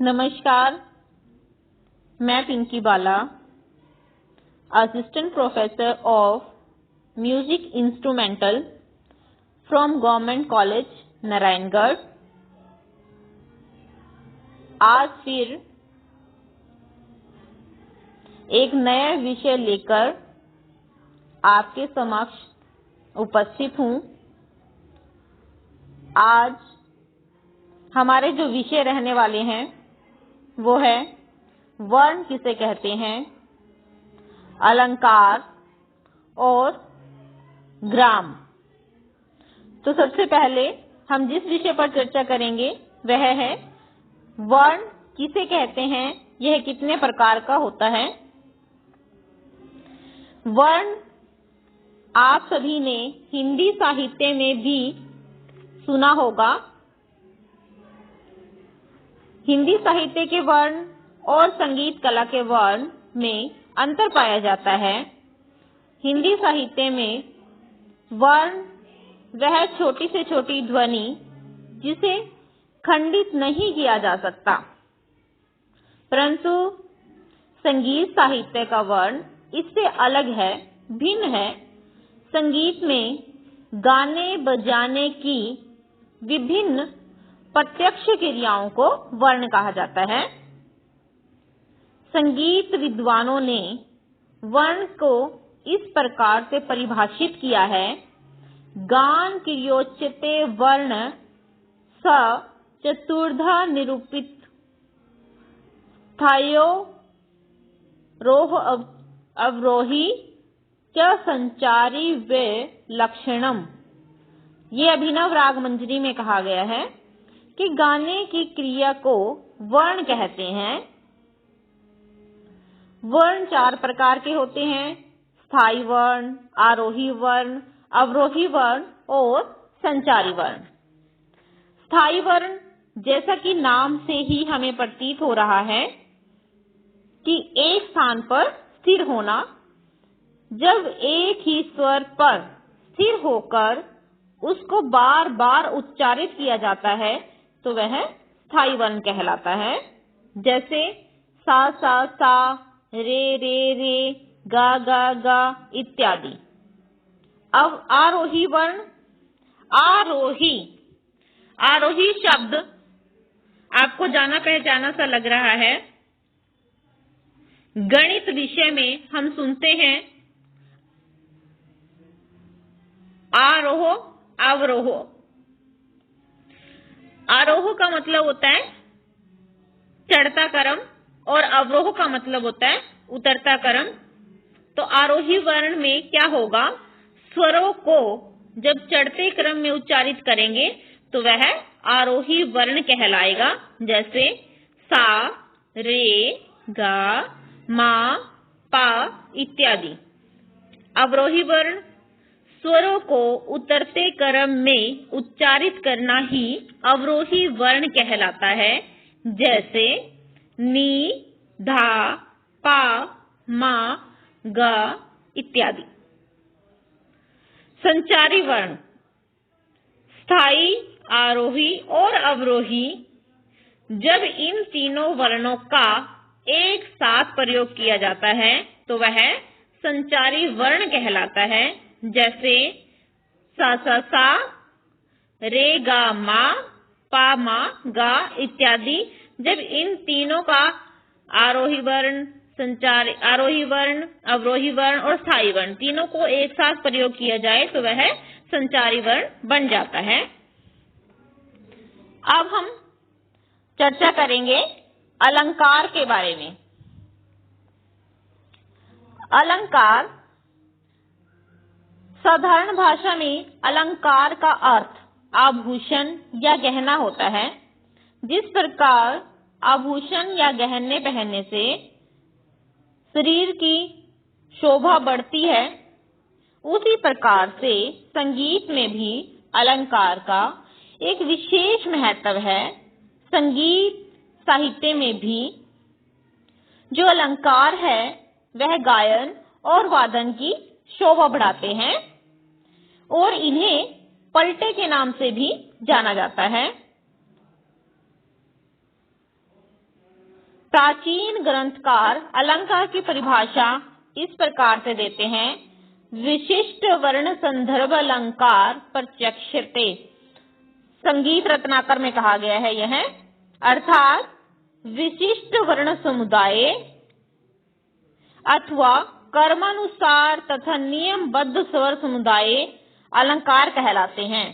नमस्कार, मैं Pinky Bala, assistant professor of music instrumental from government college Narayangarh. आज फिर एक नया विषय लेकर आपके समक्ष उपस्थित हूँ। आज हमारे जो विषय रहने वाले हैं वो है वर्ण किसे कहते हैं, अलंकार और ग्राम। तो सबसे पहले हम जिस विषय पर चर्चा करेंगे वह है वर्ण किसे कहते हैं, यह कितने प्रकार का होता है। वर्ण आप सभी ने हिंदी साहित्य में भी सुना होगा। हिंदी साहित्य के वर्ण और संगीत कला के वर्ण में अंतर पाया जाता है। हिंदी साहित्य में वर्ण वह छोटी से छोटी ध्वनि जिसे खंडित नहीं किया जा सकता, परंतु संगीत साहित्य का वर्ण इससे अलग है, भिन्न है। संगीत में गाने बजाने की विभिन्न प्रत्यक्ष क्रियाओं को वर्ण कहा जाता है। संगीत विद्वानों ने वर्ण को इस प्रकार से परिभाषित किया है: गान क्रियोच्यते वर्ण स चतुर्धा निरूपित स्थायो रोह अवरोही च संचारी वे लक्षणम। ये अभिनव राग मंजरी में कहा गया है कि गाने की क्रिया को वर्ण कहते हैं। वर्ण चार प्रकार के होते हैं: स्थायी वर्ण, आरोही वर्ण, अवरोही वर्ण और संचारी वर्ण। स्थायी वर्ण, जैसा कि नाम से ही हमें प्रतीत हो रहा है कि एक स्थान पर स्थिर होना। जब एक ही स्वर पर स्थिर होकर उसको बार बार उच्चारित किया जाता है तो वह स्थायी वर्ण कहलाता है। जैसे सा सा सा, रे रे रे, गा गा गा इत्यादि। अब आरोही वर्ण, आरोही शब्द आपको जाना पहचाना सा लग रहा है। गणित विषय में हम सुनते हैं आरोह अवरोह। आरोह का मतलब होता है चढ़ता क्रम और अवरोह का मतलब होता है उतरता क्रम। तो आरोही वर्ण में क्या होगा, स्वरों को जब चढ़ते क्रम में उच्चारित करेंगे तो वह आरोही वर्ण कहलाएगा। जैसे सा, रे, गा, मा, पा इत्यादि। अवरोही वर्ण, स्वरों को उतरते क्रम में उच्चारित करना ही अवरोही वर्ण कहलाता है। जैसे नी, धा, पा, मा, गा इत्यादि। संचारी वर्ण, स्थायी, आरोही और अवरोही। जब इन तीनों वर्णों का एक साथ प्रयोग किया जाता है तो वह संचारी वर्ण कहलाता है। जैसे सा सा सा, रे गा मा, पा मा गा इत्यादि। जब इन तीनों का आरोही वर्ण, आरोही वर्ण, अवरोही वर्ण और स्थायी वर्ण तीनों को एक साथ प्रयोग किया जाए तो वह संचारी वर्ण बन जाता है। अब हम चर्चा करेंगे अलंकार के बारे में। अलंकार, साधारण भाषा में अलंकार का अर्थ आभूषण या गहना होता है। जिस प्रकार आभूषण या गहने पहनने से शरीर की शोभा बढ़ती है, उसी प्रकार से संगीत में भी अलंकार का एक विशेष महत्व है। संगीत साहित्य में भी जो अलंकार है वह गायन और वादन की शोभा बढ़ाते हैं और इन्हें पलटे के नाम से भी जाना जाता है। प्राचीन ग्रंथकार अलंकार की परिभाषा इस प्रकार से देते हैं, विशिष्ट वर्ण संदर्भ अलंकार प्रत्यक्षते। संगीत रत्नाकर में कहा गया है यह, अर्थात विशिष्ट वर्ण समुदाय अथवा कर्मानुसार तथा नियमबद्ध स्वर समुदाय अलंकार कहलाते हैं।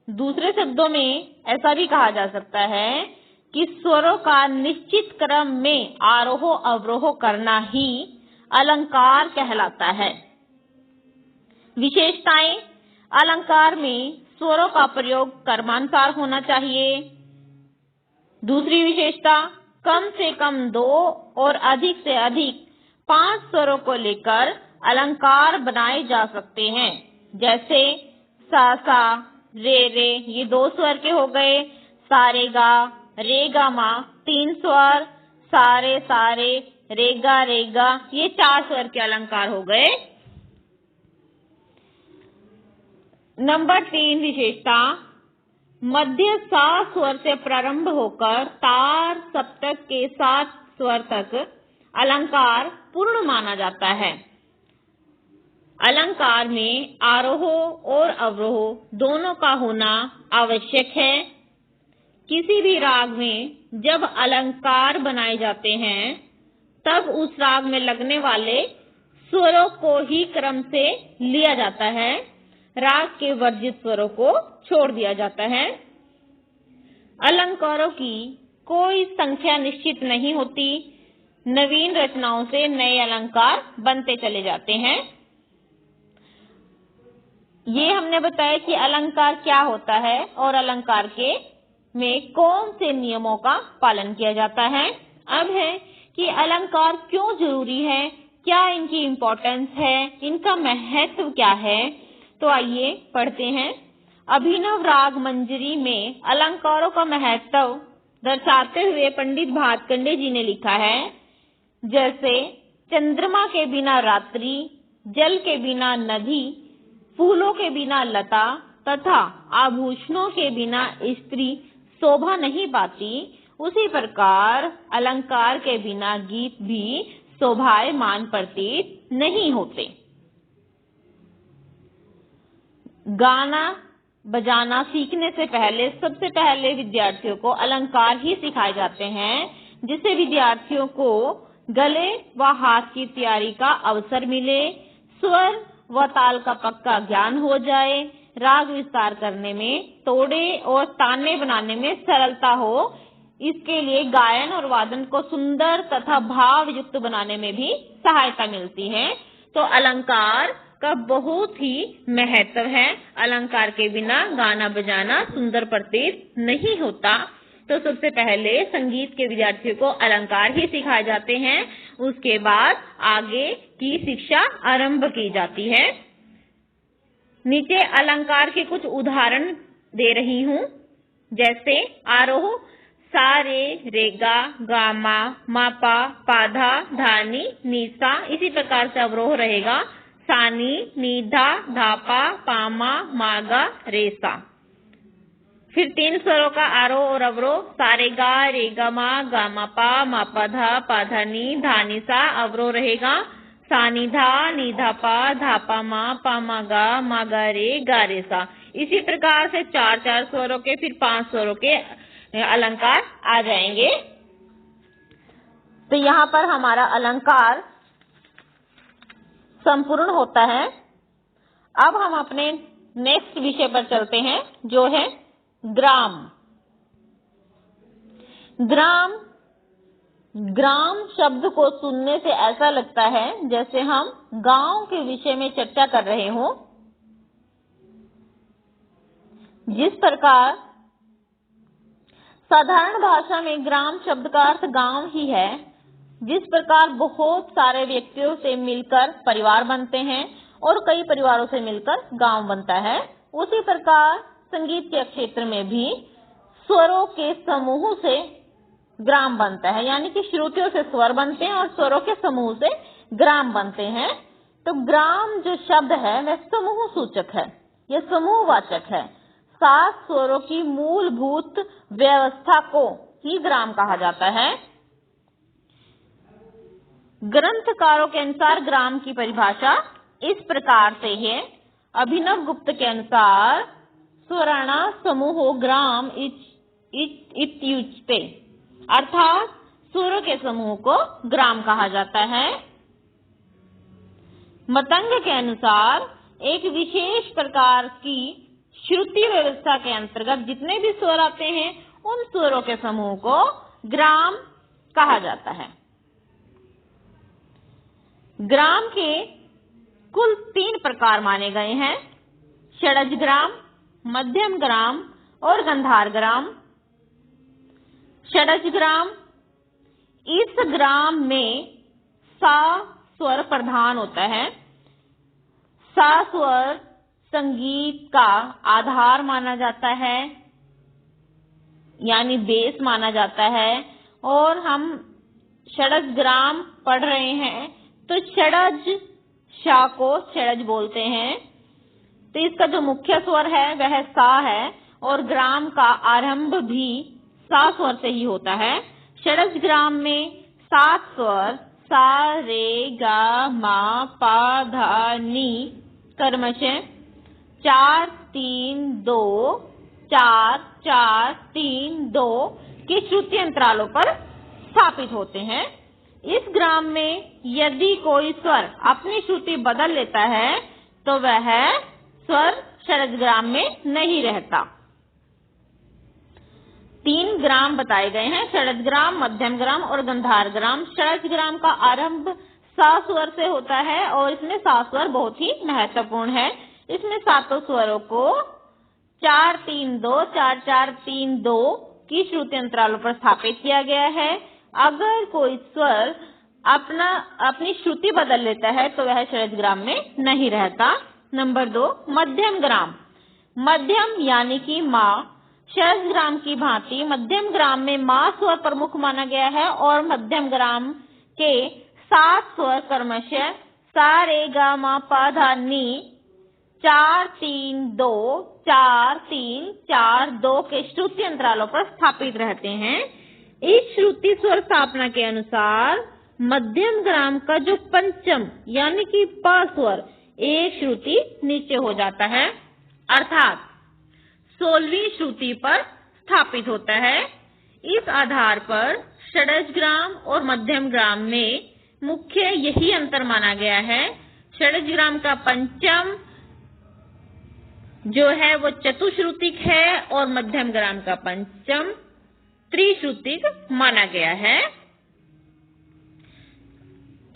दूसरे शब्दों में ऐसा भी कहा जा सकता है कि स्वरों का निश्चित क्रम में आरोह अवरोह करना ही अलंकार कहलाता है। विशेषताएं, अलंकार में स्वरों का प्रयोग कर्मानुसार होना चाहिए। दूसरी विशेषता, कम से कम 2 और अधिक से अधिक 5 स्वरों को लेकर अलंकार बनाए जा सकते हैं, जैसे सा सा, रे रे, ये 2 स्वर के हो गए। सारेगा, रेगा मा 3 स्वर, सारे सारे, रेगा रेगा, ये 4 स्वर के अलंकार हो गए। नंबर 3 विशेषता, मध्य सा स्वर से प्रारंभ होकर तार सप्तक के 7 स्वर तक अलंकार पूर्ण माना जाता है। अलंकार में आरोह और अवरोह दोनों का होना आवश्यक है। किसी भी राग में जब अलंकार बनाए जाते हैं तब उस राग में लगने वाले स्वरों को ही क्रम से लिया जाता है, राग के वर्जित स्वरों को छोड़ दिया जाता है। अलंकारों की कोई संख्या निश्चित नहीं होती, नवीन रचनाओं से नए अलंकार बनते चले जाते हैं। ये हमने बताया कि अलंकार क्या होता है और अलंकार के में कौन से नियमों का पालन किया जाता है। अब है कि अलंकार क्यों जरूरी है, क्या इनकी इम्पोर्टेंस है, इनका महत्व क्या है। तो आइए पढ़ते हैं। अभिनव राग मंजरी में अलंकारों का महत्व दर्शाते हुए पंडित भातखंडे जी ने लिखा है, जैसे चंद्रमा के बिना रात्रि, जल के बिना नदी, फूलों के बिना लता तथा आभूषणों के बिना स्त्री शोभा नहीं पाती, उसी प्रकार अलंकार के बिना गीत भी शोभायमान प्रतीत नहीं होते। गाना बजाना सीखने से पहले सबसे पहले विद्यार्थियों को अलंकार ही सिखाए जाते हैं, जिससे विद्यार्थियों को गले व हाथ की तैयारी का अवसर मिले, स्वर व ताल का पक्का ज्ञान हो जाए, राग विस्तार करने में, तोड़े और ताने बनाने में सरलता हो। इसके लिए गायन और वादन को सुंदर तथा भाव युक्त बनाने में भी सहायता मिलती है। तो अलंकार का बहुत ही महत्व है। अलंकार के बिना गाना बजाना सुंदर प्रतीत नहीं होता। तो सबसे पहले संगीत के विद्यार्थियों को अलंकार ही सिखाए जाते हैं, उसके बाद आगे की शिक्षा आरंभ की जाती है। नीचे अलंकार के कुछ उदाहरण दे रही हूँ, जैसे आरोह सा रे रेगा गामा मापा पाधा धानी नीसा, इसी प्रकार से अवरोह रहेगा सानी नीधा धापा पामा मागा रेसा। फिर 3 स्वरों का आरोह और अवरोह सारेगा रेगा मा गामा पा मापा धा पाधा नी धानी सा, अवरोह रहेगा सानिधा निधापा धापा मा पामा गा मागा रे गारे सा। इसी प्रकार से 4-4 स्वरों के फिर 5 स्वरों के अलंकार आ जाएंगे। तो यहाँ पर हमारा अलंकार संपूर्ण होता है। अब हम अपने नेक्स्ट विषय पर चलते हैं, जो है ग्राम। ग्राम शब्द को सुनने से ऐसा लगता है जैसे हम गांव के विषय में चर्चा कर रहे हों। जिस प्रकार साधारण भाषा में ग्राम शब्द का अर्थ गांव ही है, जिस प्रकार बहुत सारे व्यक्तियों से मिलकर परिवार बनते हैं और कई परिवारों से मिलकर गांव बनता है, उसी प्रकार संगीत के क्षेत्र में भी स्वरों के समूह से ग्राम बनता है। यानी कि श्रुतियों से स्वर बनते हैं और स्वरों के समूह से ग्राम बनते हैं। तो ग्राम जो शब्द है वह समूह सूचक है, यह समूहवाचक है। 7 स्वरों की मूलभूत व्यवस्था को ही ग्राम कहा जाता है। ग्रंथकारों के अनुसार ग्राम की परिभाषा इस प्रकार से है। अभिनव गुप्त के अनुसार स्वर्ण समूहो ग्राम इत्युच्यते, अर्थात स्वरों के समूह को ग्राम कहा जाता है। मतंग के अनुसार एक विशेष प्रकार की श्रुति व्यवस्था के अंतर्गत जितने भी स्वर आते हैं उन स्वरों के समूह को ग्राम कहा जाता है। ग्राम के कुल 3 प्रकार माने गए हैं: षडज ग्राम, मध्यम ग्राम और गंधार ग्राम। षडज ग्राम, इस ग्राम में सा स्वर प्रधान होता है। सा स्वर संगीत का आधार माना जाता है, यानी बेस माना जाता है। और हम षडज ग्राम पढ़ रहे हैं तो षडज शा को षडज बोलते हैं। तो इसका जो मुख्य स्वर है वह सा है और ग्राम का आरंभ भी सा स्वर से ही होता है। षडज ग्राम में 7 स्वर सा रे गा मा पा धा नी क्रमशः 4 3 2 4 4 3 2 के श्रुति अंतरालों पर स्थापित होते हैं। इस ग्राम में यदि कोई स्वर अपनी श्रुति बदल लेता है तो वह स्वर षडज ग्राम में नहीं रहता। 3 ग्राम बताए गए हैं: षडज ग्राम, मध्यम ग्राम और गंधार ग्राम। षडज ग्राम का आरंभ सा स्वर से होता है और इसमें सा स्वर बहुत ही महत्वपूर्ण है। इसमें 7 स्वरों को 4 3 2 4 4 3 2 की श्रुति अंतरालों पर स्थापित किया गया है। अगर कोई स्वर अपनी श्रुति बदल लेता है तो वह षडज ग्राम में नहीं रहता। नंबर 2, मध्यम ग्राम। मध्यम यानी कि माँ। षडज ग्राम की भांति मध्यम ग्राम में माँ स्वर प्रमुख माना गया है और मध्यम ग्राम के 7 स्वर क्रमशः सा रे गा मा पा धा नी 4 3 2 4 3 4 2 के श्रुति अंतरालों पर स्थापित रहते हैं। इस श्रुति स्वर स्थापना के अनुसार मध्यम ग्राम का जो पंचम यानी कि प स्वर एक श्रुति नीचे हो जाता है, अर्थात 16वीं श्रुति पर स्थापित होता है। इस आधार पर षडज ग्राम और मध्यम ग्राम में मुख्य यही अंतर माना गया है। षडज ग्राम का पंचम जो है वो चतुश्रुतिक है और मध्यम ग्राम का पंचम त्रिश्रुतिक माना गया है।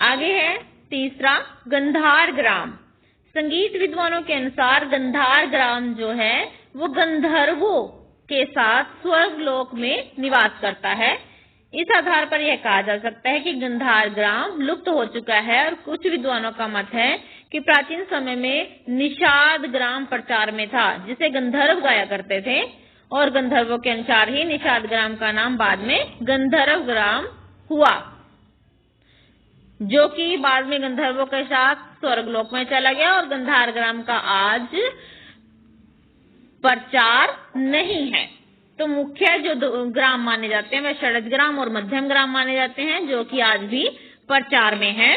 आगे है तीसरा, गंधार ग्राम। संगीत विद्वानों के अनुसार गंधार ग्राम जो है वो गंधर्वों के साथ स्वर्ग लोक में निवास करता है। इस आधार पर यह कहा जा सकता है कि गंधार ग्राम लुप्त हो चुका है और कुछ विद्वानों का मत है कि प्राचीन समय में निषाद ग्राम प्रचार में था, जिसे गंधर्व गाया करते थे और गंधर्वों के अनुसार ही निषाद ग्राम का नाम बाद में गंधर्व ग्राम हुआ, जो कि बाद में गंधर्वों के साथ स्वर्गलोक में चला गया और गंधार ग्राम का आज प्रचार नहीं है। तो मुख्य जो ग्राम माने जाते हैं वह षडज ग्राम और मध्यम ग्राम माने जाते हैं, जो कि आज भी प्रचार में है।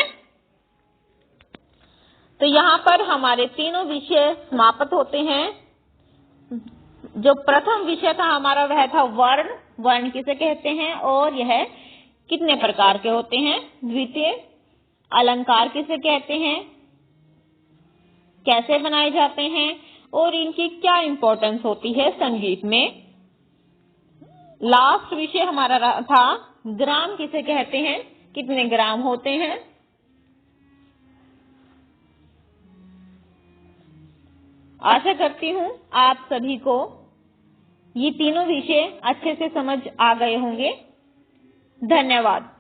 तो यहाँ पर हमारे तीनों विषय समाप्त होते हैं। जो प्रथम विषय था हमारा वह था वर्ण। वर्ण किसे कहते हैं और यह कितने प्रकार के होते हैं। द्वितीय, अलंकार किसे कहते हैं, कैसे बनाए जाते हैं और इनकी क्या इंपॉर्टेंस होती है संगीत में। लास्ट विषय हमारा था ग्राम किसे कहते हैं, कितने ग्राम होते हैं। आशा करती हूँ आप सभी को ये तीनों विषय अच्छे से समझ आ गए होंगे। धन्यवाद।